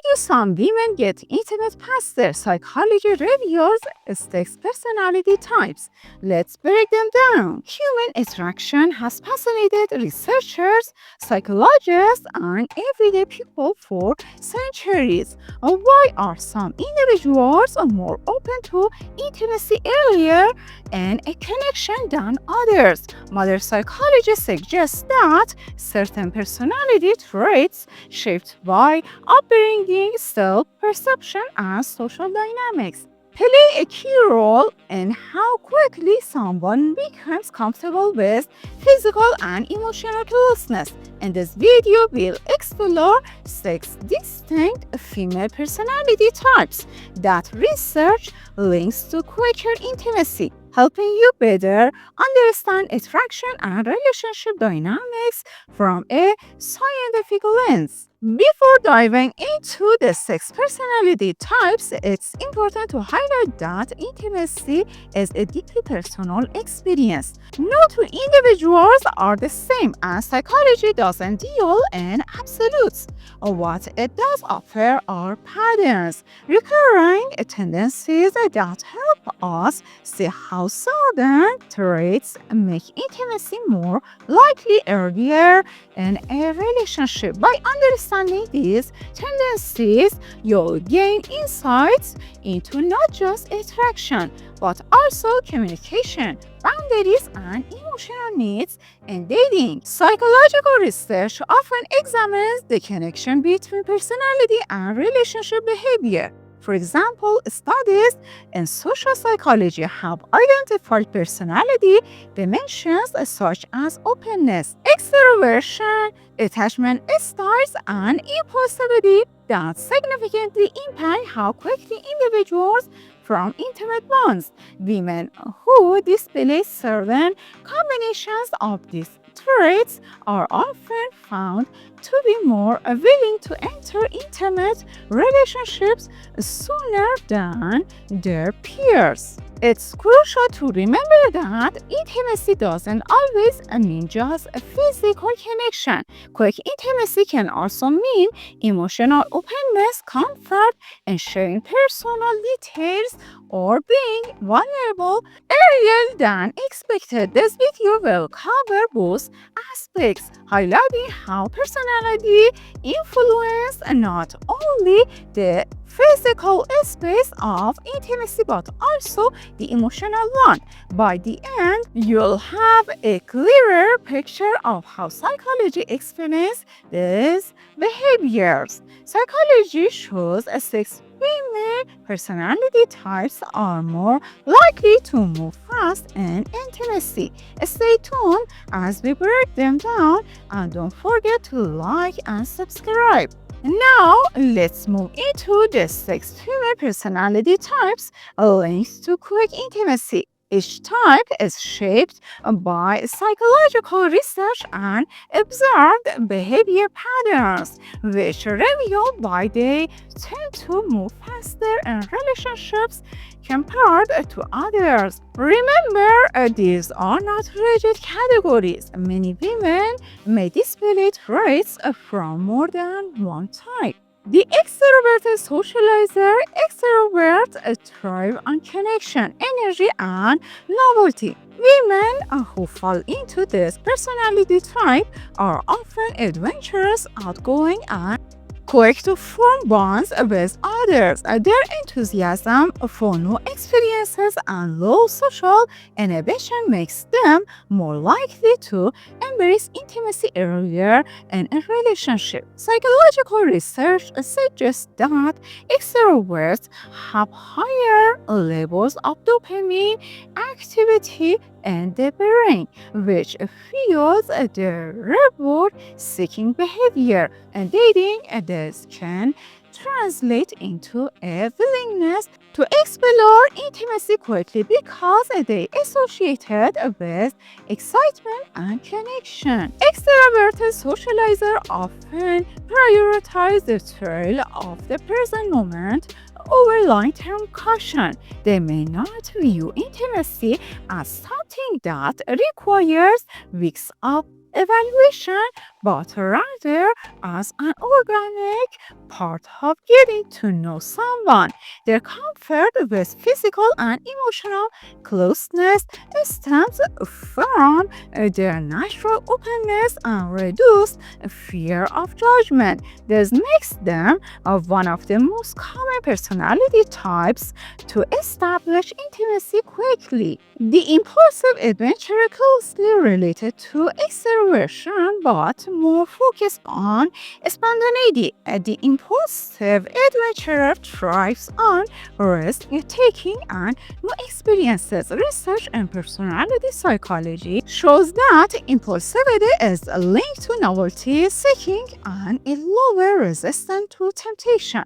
do some women get intimate past their psychology reveals 6 personality types. Let's break them down. Human interaction has fascinated researchers, psychologists, and everyday people for centuries. Why are some individuals more open to intimacy earlier and a connection than others? Modern psychology suggests that certain personality traits shaped by upbringing, self-perception, and social dynamics play a key role in how quickly someone becomes comfortable with physical and emotional closeness. In this video, we'll explore 6 distinct female personality types that research links to quicker intimacy, helping you better understand attraction and relationship dynamics from a scientific lens. Before diving into the 6 personality types, it's important to highlight that intimacy is a deeply personal experience. No two individuals are the same, and psychology doesn't deal in absolutes. What it does offer are patterns, recurring tendencies that help us see how certain traits make intimacy more likely earlier in a relationship. By understanding these tendencies, you'll gain insights into not just attraction, but also communication, boundaries, and emotional needs in dating. Psychological research often examines the connection between personality and relationship behavior. For example, studies in social psychology have identified personality dimensions such as openness, extroversion, attachment styles, and impulsivity that significantly impact how quickly individuals form intimate bonds. Women who display certain combinations of these traits are often found to be more willing to enter intimate relationships sooner than their peers. It's crucial to remember that intimacy doesn't always mean just a physical connection. Quick intimacy can also mean emotional openness, comfort, and sharing personal details or being vulnerable earlier than expected. This video will cover both aspects, highlighting how personality influences not only the physical space of intimacy but also the emotional one. By the end, you'll have a clearer picture of how psychology explains these behaviors. Psychology shows 6 female personality types are more likely to move fast in intimacy. Stay tuned as we break them down, and don't forget to like and subscribe. Now, let's move into the 6 female personality types linked to quick intimacy. Each type is shaped by psychological research and observed behavior patterns, which reveal why they tend to move faster in relationships compared to others. Remember, these are not rigid categories. Many women may display traits from more than one type. The extroverted socializer extroverts thrive on connection, energy, and novelty. Women who fall into this personality type are often adventurous, outgoing, and quick to form bonds with others. Their enthusiasm for new experiences and low social inhibition makes them more likely to embrace intimacy earlier in a relationship. Psychological research suggests that extroverts have higher levels of dopamine activity in the brain, which fuels their reward-seeking behavior. And dating this can translate into a willingness to explore intimacy quickly because they associate it with excitement and connection. Extroverted socializers often prioritize the thrill of the present moment over long-term caution. They may not view intimacy as something that requires weeks of evaluation, but rather as an organic part of getting to know someone. Their comfort with physical and emotional closeness stems from their natural openness and reduced fear of judgment. This makes them one of the most common personality types to establish intimacy quickly. The impulsive adventurer closely related to extroversion but more focused on spontaneity. The impulsive adventurer thrives on risk taking and new experiences. Research in personality psychology shows that impulsivity is linked to novelty seeking and is lower resistant to temptation.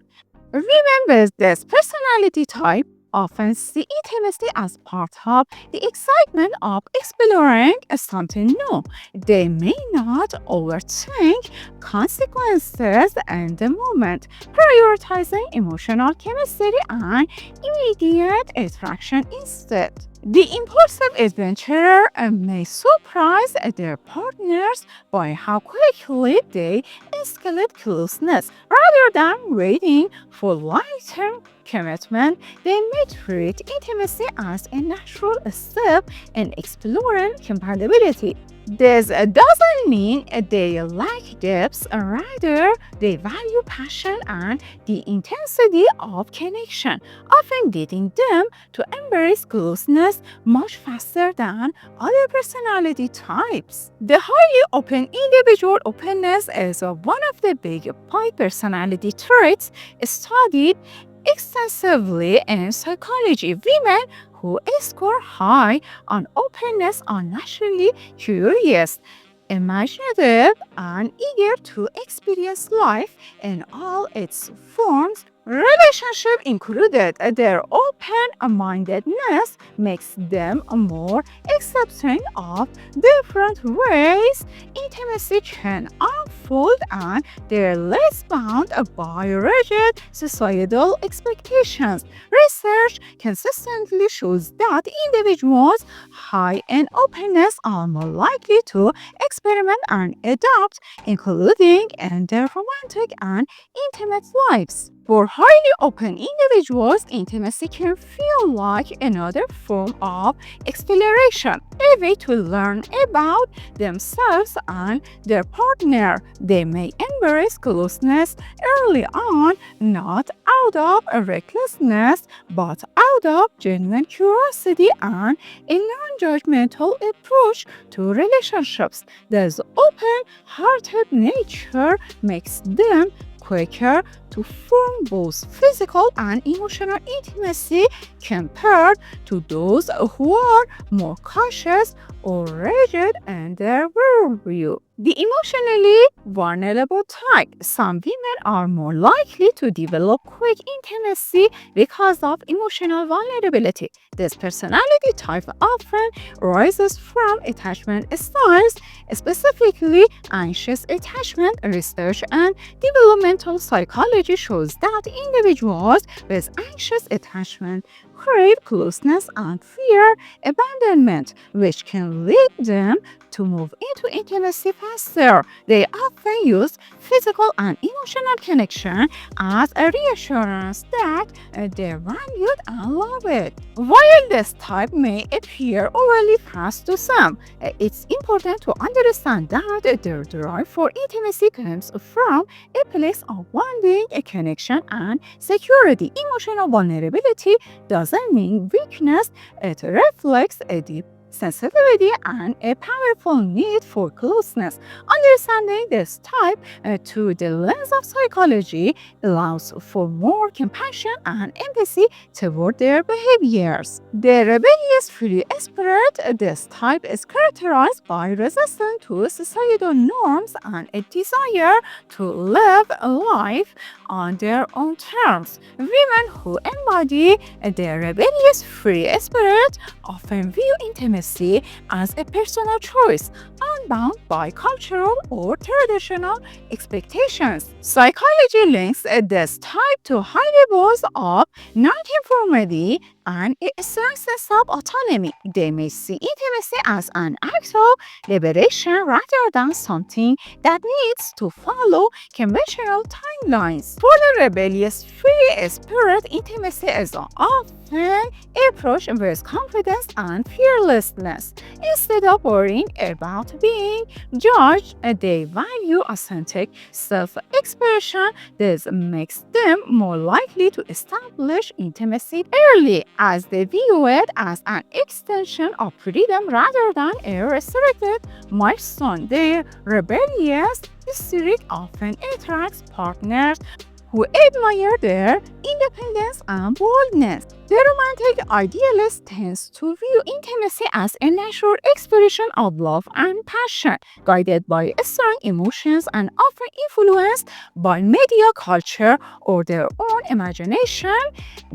Women with this personality type often see intimacy as part of the excitement of exploring something new. They may not overthink consequences in the moment, prioritizing emotional chemistry and immediate attraction instead. The impulsive adventurer may surprise their partners by how quickly they escalate closeness. Rather than waiting for long-term commitment, they may treat intimacy as a natural step in exploring compatibility. This doesn't mean they lack depth, rather, they value passion and the intensity of connection, often leading them to embrace closeness much faster than other personality types. The highly open individual openness is one of the big five personality traits studied extensively in psychology. Women who score high on openness are naturally curious, imaginative, and eager to experience life in all its forms. Relationship included, their open-mindedness makes them more accepting of different ways intimacy can unfold, and they're less bound by rigid societal expectations. Research consistently shows that individuals high in openness are more likely to experiment and adapt, including in their romantic and intimate lives. For highly open individuals, intimacy can feel like another form of exploration, a way to learn about themselves and their partner. They may embrace closeness early on, not out of recklessness, but out of genuine curiosity and a non-judgmental approach to relationships. This open-hearted nature makes them quicker to form both physical and emotional intimacy compared to those who are more cautious or rigid in their worldview. The emotionally vulnerable type. Some women are more likely to develop quick intimacy because of emotional vulnerability. This personality type often arises from attachment styles, specifically anxious attachment. Research and developmental psychology shows that individuals with anxious attachment crave closeness and fear abandonment, which can lead them to move into intimacy faster. They often use physical and emotional connection as a reassurance that they're valued and loved. While this type may appear overly fast to some, it's important to understand that their drive for intimacy comes from a place of wanting a connection and security. Emotional vulnerability doesn't mean weakness, it reflects a deep sensitivity and a powerful need for closeness. Understanding this type through the lens of psychology allows for more compassion and empathy toward their behaviors. The rebellious free spirit, this type is characterized by resistance to societal norms and a desire to live a life on their own terms. Women who embody the rebellious free spirit often view intimacy intimacy as a personal choice, unbound by cultural or traditional expectations. Psychology links this type to high levels of nonconformity and a strong sense of autonomy. They may see intimacy as an act of liberation rather than something that needs to follow conventional timelines. For the rebellious free spirit, intimacy is often approached with confidence and fearlessness. Instead of worrying about being judged, they value authentic self-expression. This makes them more likely to establish intimacy early, as they view it as an extension of freedom rather than a restricted milestone. Their rebellious spirit often attracts partners who admire their independence and boldness. The romantic idealist tends to view intimacy as a natural expression of love and passion, guided by strong emotions and often influenced by media culture or their own imagination.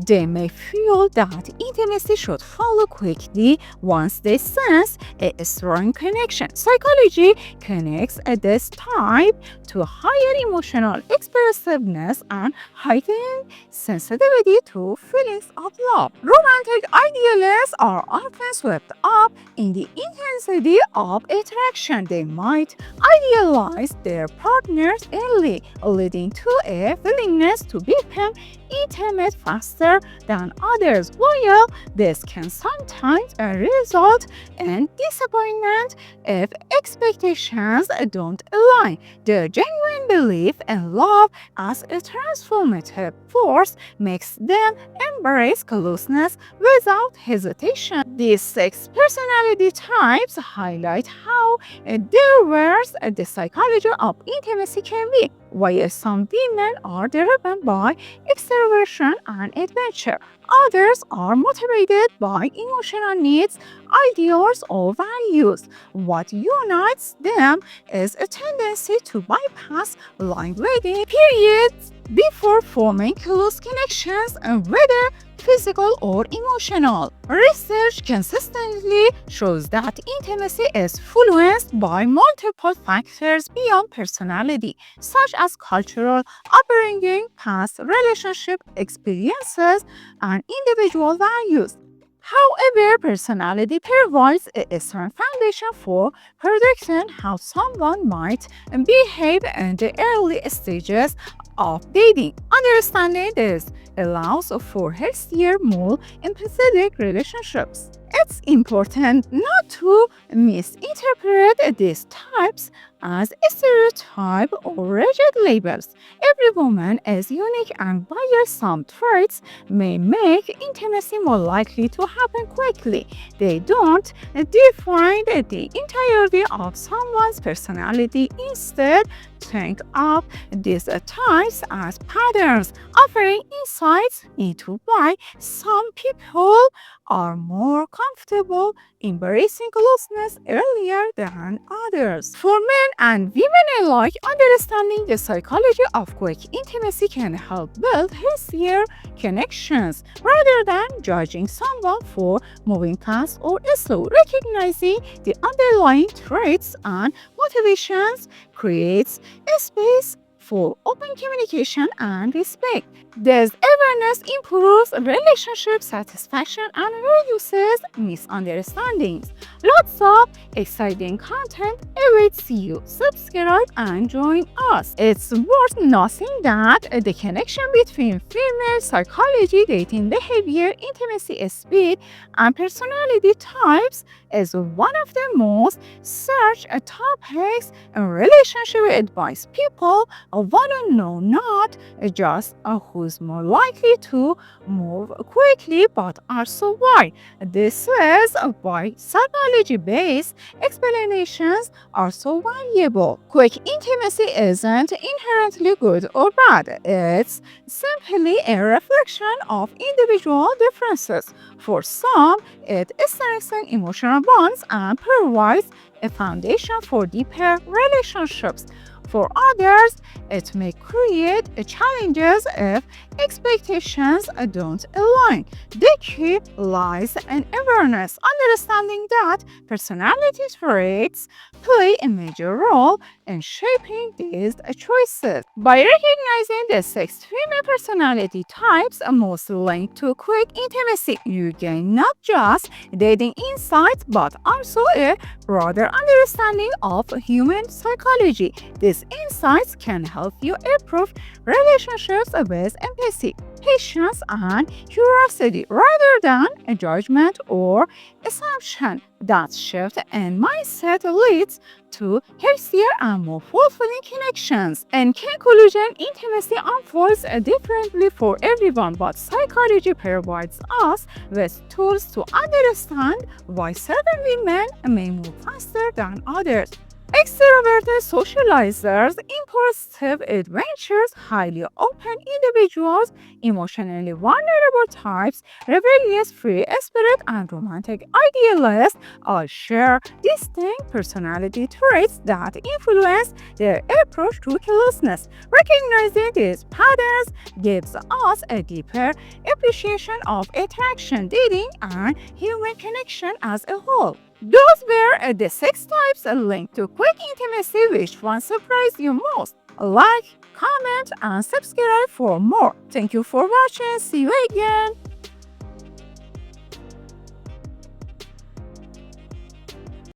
They may feel that intimacy should follow quickly once they sense a strong connection. Psychology connects this type to higher emotional expressiveness and heightened sensitivity to feelings of love. Romantic idealists are often swept up in the intensity of attraction. They might idealize their partners early, leading to a willingness to become intimate faster than others. While this can sometimes result in disappointment if expectations don't align, the genuine belief in love as a transformative force makes them embrace closeness without hesitation. These 6 personality types highlight how diverse the psychology of intimacy can be. While some women are driven by extroversion and adventure, others are motivated by emotional needs, ideals, or values. What unites them is a tendency to bypass line waiting periods before forming close connections, and whether physical or emotional. Research consistently shows that intimacy is influenced by multiple factors beyond personality, such as cultural upbringing, past relationship experiences, and individual values. However, personality provides a strong foundation for predicting how someone might behave in the early stages of dating. Understanding this allows for healthier, more empathetic relationships. It's important not to misinterpret these types as a stereotype or rigid labels. Every woman is unique, and while some traits may make intimacy more likely to happen quickly, they don't define the entirety of someone's personality. Instead, think of these types as patterns, offering insights into why some people are more comfortable embracing closeness earlier than others. For men and women alike, understanding the psychology of quick intimacy can help build healthier connections rather than judging someone for moving fast or slow. Recognizing the underlying traits and motivations creates a space for open communication and respect. This awareness improves relationship satisfaction and reduces misunderstandings. Lots of exciting content awaits you. Subscribe and join us. It's worth noting that the connection between female psychology, dating behavior, intimacy speed, and personality types is one of the most searched topics in relationship advice. People want to know not just who's more likely to move quickly, but also why. This is why psychology-based explanations are so valuable. Quick intimacy isn't inherently good or bad. It's simply a reflection of individual differences. For some, it strengthens emotional bonds and provides a foundation for deeper relationships. For others, it may create challenges if expectations don't align. The key lies in awareness, understanding that personality traits play a major role in shaping these choices. By recognizing the six female personality types most linked to quick intimacy, you gain not just dating insights but also a broader understanding of human psychology. These insights can help you improve relationships with empathy, patience, and curiosity rather than a judgment or assumption. That shift in mindset leads to healthier and more fulfilling connections. In conclusion, intimacy unfolds differently for everyone, but psychology provides us with tools to understand why certain women may move faster than others. Extroverted socializers, impulsive adventurers, highly open individuals, emotionally vulnerable types, rebellious free spirit, and romantic idealists all share distinct personality traits that influence their approach to closeness. Recognizing these patterns gives us a deeper appreciation of attraction, dating, and human connection as a whole. Those were the six types linked to quick intimacy. Which one surprised you most? Like, comment, and subscribe for more. Thank you for watching. See you again.